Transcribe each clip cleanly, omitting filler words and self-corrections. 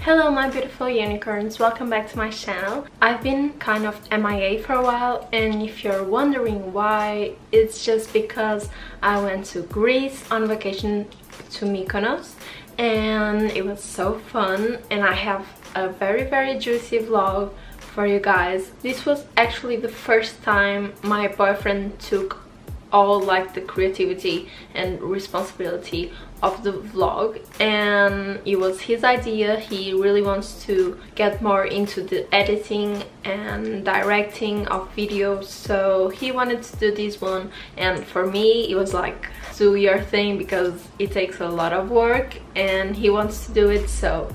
Hello my beautiful unicorns, welcome back to my channel. I've been kind of MIA for a while, and if you're wondering why, it's just because I went to Greece on vacation to Mykonos and it was so fun, and I have a very juicy vlog for you guys. This was actually the first time my boyfriend took all like the creativity and responsibility of the vlog, and it was his idea. He really wants to get more into the editing and directing of videos, so he wanted to do this one, and for me it was like, do your thing, because it takes a lot of work and he wants to do it. So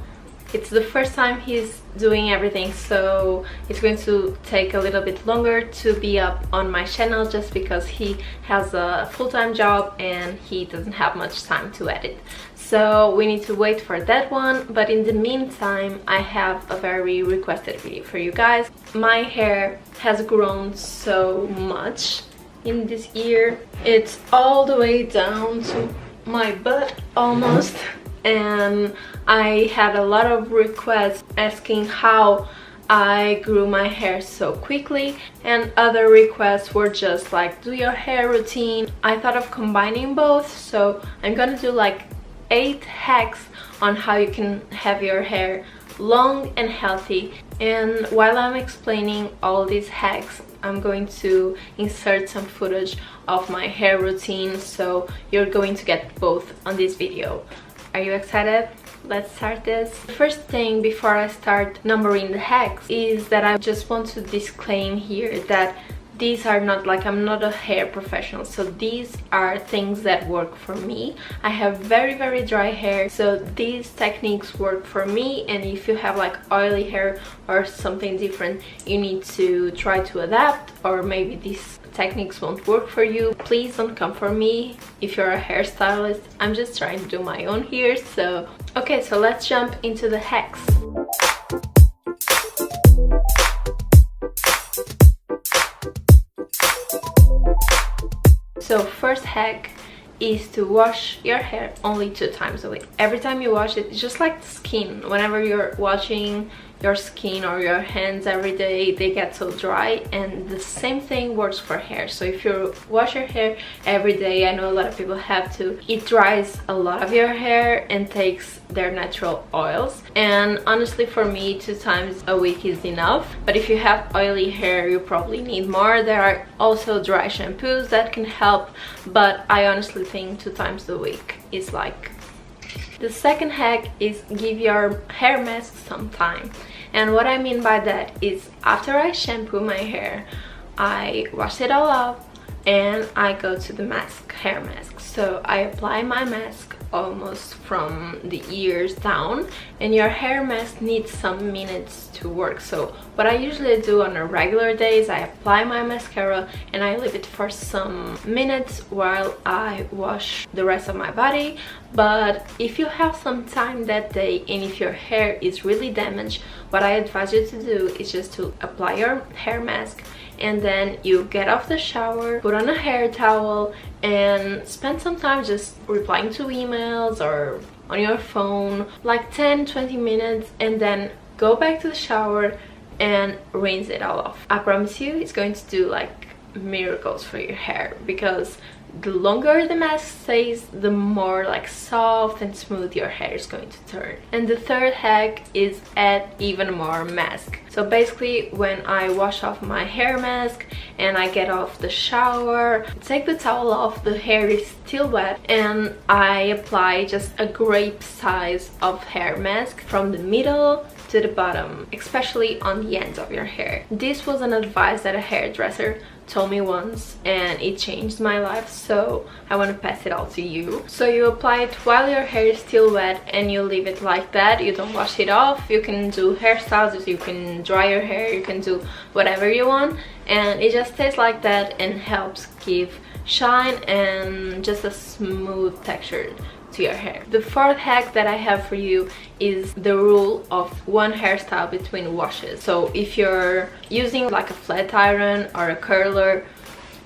it's the first time he's doing everything, so it's going to take a little bit longer to be up on my channel, just because he has a full-time job and he doesn't have much time to edit. So we need to wait for that one, but in the meantime I have a very requested video for you guys. My hair has grown so much in this year. It's all the way down to my butt almost, and I had a lot of requests asking how I grew my hair so quickly, and other requests were just like, do your hair routine. I thought of combining both, so I'm gonna do like 8 hacks on how you can have your hair long and healthy. And while I'm explaining all these hacks, I'm going to insert some footage of my hair routine, so you're going to get both on this video. Are you excited? Let's start this. The first thing before I start numbering the hacks is that I just want to disclaim here that these are not like, I'm not a hair professional, so these are things that work for me. I have very dry hair, so these techniques work for me, and if you have like oily hair or something different, you need to try to adapt, or maybe these techniques won't work for you. Please don't come for me if you're a hairstylist. I'm just trying to do my own here. So okay, so let's jump into the hacks. So first hack is to wash your hair only 2 times a week. Every time you wash it, it's just like the skin. Whenever you're washing your skin or your hands every day, they get so dry, and the same thing works for hair. So if you wash your hair every day, I know a lot of people have to, it dries a lot of your hair and takes their natural oils, and honestly for me 2 times a week is enough. But if you have oily hair, you probably need more. There are also dry shampoos that can help, but I honestly think 2 times a week is like. The second hack is give your hair mask some time, and what I mean by that is after I shampoo my hair, I wash it all off and I go to the hair mask. So I apply my mask almost from the ears down, and your hair mask needs some minutes to work. So what I usually do on a regular day is I apply my mascara and I leave it for some minutes while I wash the rest of my body. But if you have some time that day and if your hair is really damaged, what I advise you to do is just to apply your hair mask, and then you get off the shower, put on a hair towel, and spend some time just replying to emails or on your phone, like 10-20 minutes, and then go back to the shower and rinse it all off. I promise you it's going to do like miracles for your hair, because the longer the mask stays, the more like soft and smooth your hair is going to turn. And the third hack is add even more mask. So basically when I wash off my hair mask and I get off the shower, take the towel off, the hair is still wet, and I apply just a grape size of hair mask from the middle to the bottom, especially on the ends of your hair. This was an advice that a hairdresser told me once, and it changed my life, so I want to pass it all to you. So you apply it while your hair is still wet and you leave it like that. You don't wash it off. You can do hairstyles, you can dry your hair, you can do whatever you want, and it just stays like that and helps give shine and just a smooth texture to your hair. The fourth hack that I have for you is the rule of 1 hairstyle between washes. So if you're using like a flat iron or a curler,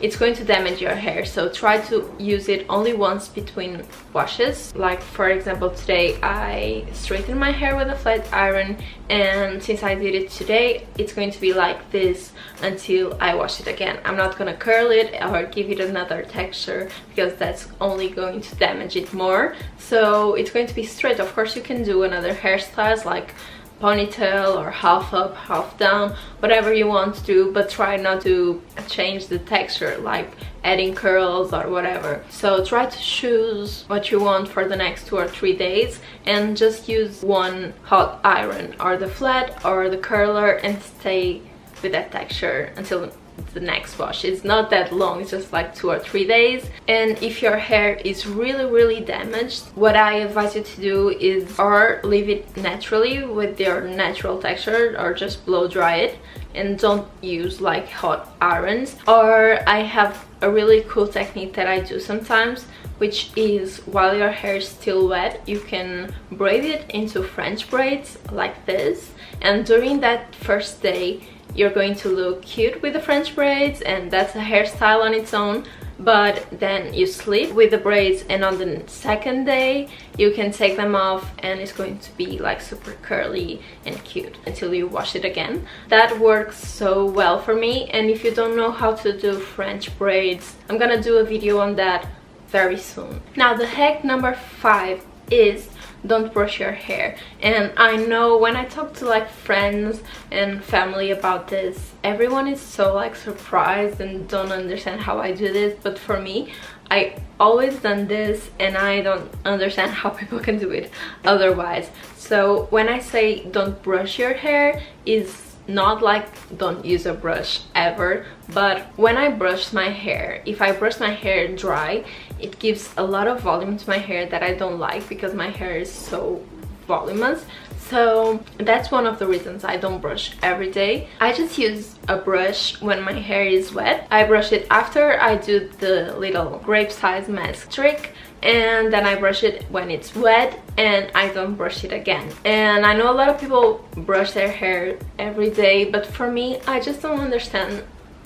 it's going to damage your hair. So try to use it only once between washes. Like for example, today I straightened my hair with a flat iron, and since I did it today, it's going to be like this until I wash it again. I'm not gonna curl it or give it another texture, because that's only going to damage it more. So it's going to be straight. Of course you can do another hairstyles like ponytail or half up, half down, whatever you want to do, but try not to change the texture, like adding curls or whatever. So try to choose what you want for the next 2 or 3 days, and just use one hot iron, or the flat or the curler, and stay with that texture until the next wash. It's not that long, it's just like 2 or 3 days. And if your hair is really damaged, what I advise you to do is or leave it naturally with your natural texture, or just blow dry it and don't use like hot irons. Or I have a really cool technique that I do sometimes, which is while your hair is still wet, you can braid it into French braids like this, and during that first day you're going to look cute with the French braids, and that's a hairstyle on its own. But then you sleep with the braids, and on the second day you can take them off, and it's going to be like super curly and cute until you wash it again. That works so well for me. And if you don't know how to do French braids, I'm gonna do a video on that very soon. Now the hack number 5 is don't brush your hair. And I know when I talk to like friends and family about this, everyone is so like surprised and don't understand how I do this. But for me, I always done this, and I don't understand how people can do it otherwise. So when I say don't brush your hair, is not like don't use a brush ever, but when I brush my hair, if I brush my hair dry, it gives a lot of volume to my hair that I don't like, because my hair is so voluminous. So that's one of the reasons I don't brush every day. I just use a brush when my hair is wet. I brush it after I do the little grape size mask trick, and then I brush it when it's wet, and I don't brush it again. And I know a lot of people brush their hair every day, but for me, I just don't understand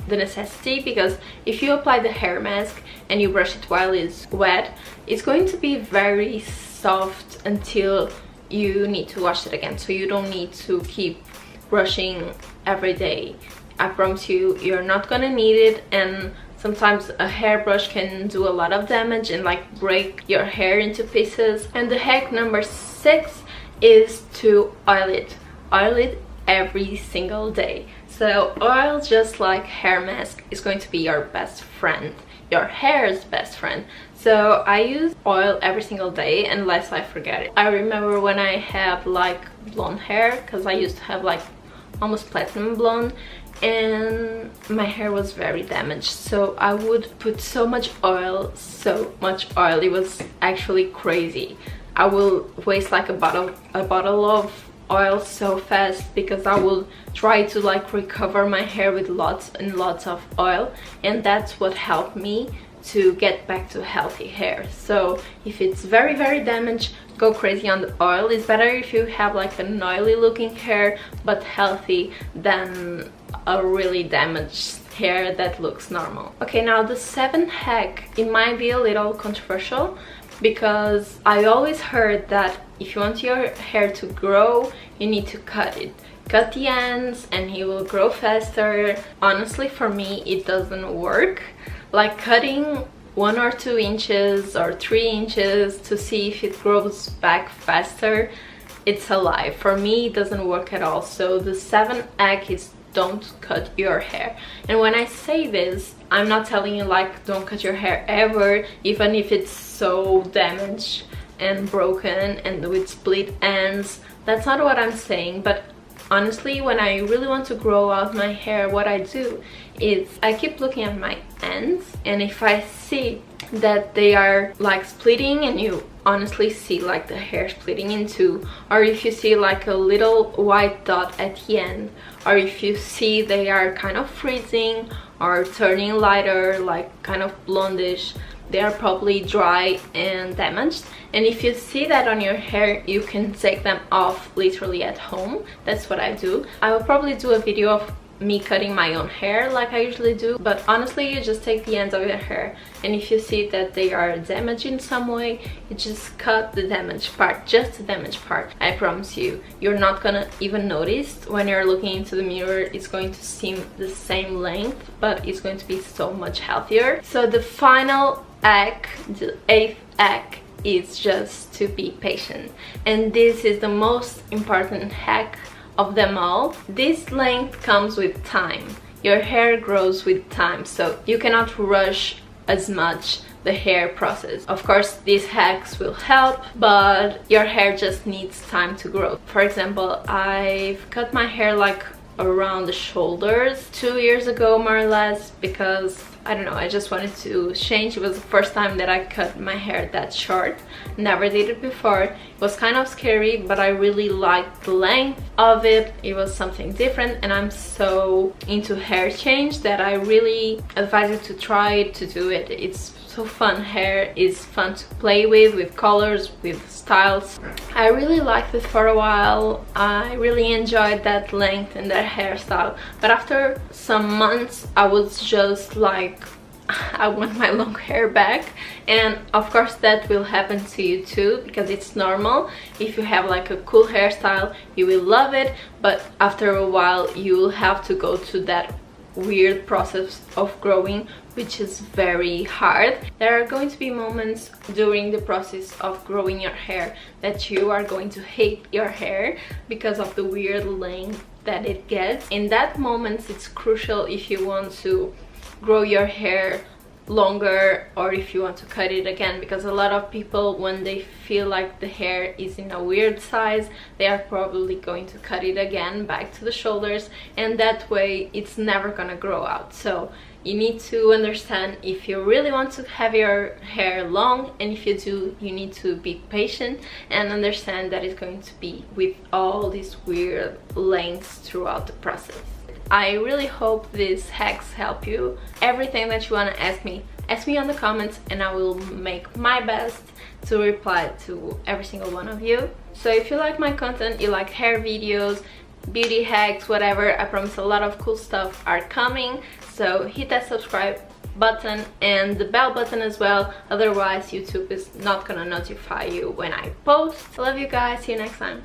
the necessity, because if you apply the hair mask and you brush it while it's wet, it's going to be very soft until you need to wash it again. So you don't need to keep brushing every day. I promise you, you're not gonna need it. And sometimes a hairbrush can do a lot of damage and like break your hair into pieces. And the hack number 6 is to oil it. Oil it every single day. So oil, just like hair mask, is going to be your best friend, your hair's best friend. So I use oil every single day unless I forget it. I remember when I have like blonde hair, because I used to have like almost platinum blonde, and my hair was very damaged. So I would put so much oil, it was actually crazy. I will waste like a bottle of oil so fast, because I will try to like recover my hair with lots and lots of oil, and that's what helped me to get back to healthy hair. So if it's very damaged, go crazy on the oil. It's better if you have like an oily looking hair but healthy than a really damaged hair that looks normal. Okay, now the 7th hack, it might be a little controversial, because I always heard that if you want your hair to grow, you need to cut it. Cut the ends and it will grow faster. Honestly, for me, it doesn't work. Like cutting 1 or 2 inches or 3 inches to see if it grows back faster, it's a lie. For me, it doesn't work at all. So the 7th hack is don't cut your hair. And when I say this, I'm not telling you like don't cut your hair ever, even if it's so damaged and broken and with split ends. That's not what I'm saying. But honestly, when I really want to grow out my hair, what I do is I keep looking at my ends, and if I see that they are like splitting, and you honestly see like the hair splitting in two, or if you see like a little white dot at the end, or if you see they are kind of freezing or turning lighter, like kind of blondish, they are probably dry and damaged. And if you see that on your hair, you can take them off literally at home. That's what I do. I will probably do a video of me cutting my own hair like I usually do, but honestly you just take the ends of your hair, and if you see that they are damaged in some way, you just cut the damaged part, just the damaged part. I promise you, you're not gonna even notice. When you're looking into the mirror, it's going to seem the same length, but it's going to be so much healthier. So the final hack, the 8th hack, is just to be patient, and this is the most important hack of them all. This length comes with time. Your hair grows with time, so you cannot rush as much the hair process. Of course, these hacks will help, but your hair just needs time to grow. For example, I've cut my hair like around the shoulders 2 years ago, more or less, because I don't know, I just wanted to change. It was the first time that I cut my hair that short. Never did it before. It was kind of scary, but I really liked the length of it. It was something different, and I'm so into hair change that I really advise you to try to do it. It's so fun. Hair is fun to play with colors, with styles. I really liked it for a while. I really enjoyed that length and that hairstyle, but after some months I was just like, I want my long hair back. And of course that will happen to you too, because it's normal. If you have like a cool hairstyle, you will love it, but after a while you will have to go to that weird process of growing, which is very hard. There are going to be moments during the process of growing your hair that you are going to hate your hair because of the weird length that it gets. In that moment, it's crucial if you want to grow your hair longer or if you want to cut it again, because a lot of people, when they feel like the hair is in a weird size, they are probably going to cut it again back to the shoulders, and that way it's never gonna grow out. So you need to understand if you really want to have your hair long, and if you do, you need to be patient and understand that it's going to be with all these weird lengths throughout the process. I really hope these hacks help you. Everything that you want to ask me on the comments, and I will make my best to reply to every single one of you. So if you like my content, you like hair videos, beauty hacks, whatever, I promise a lot of cool stuff are coming. So hit that subscribe button and the bell button as well, otherwise YouTube is not gonna notify you when I post. I love you guys, see you next time.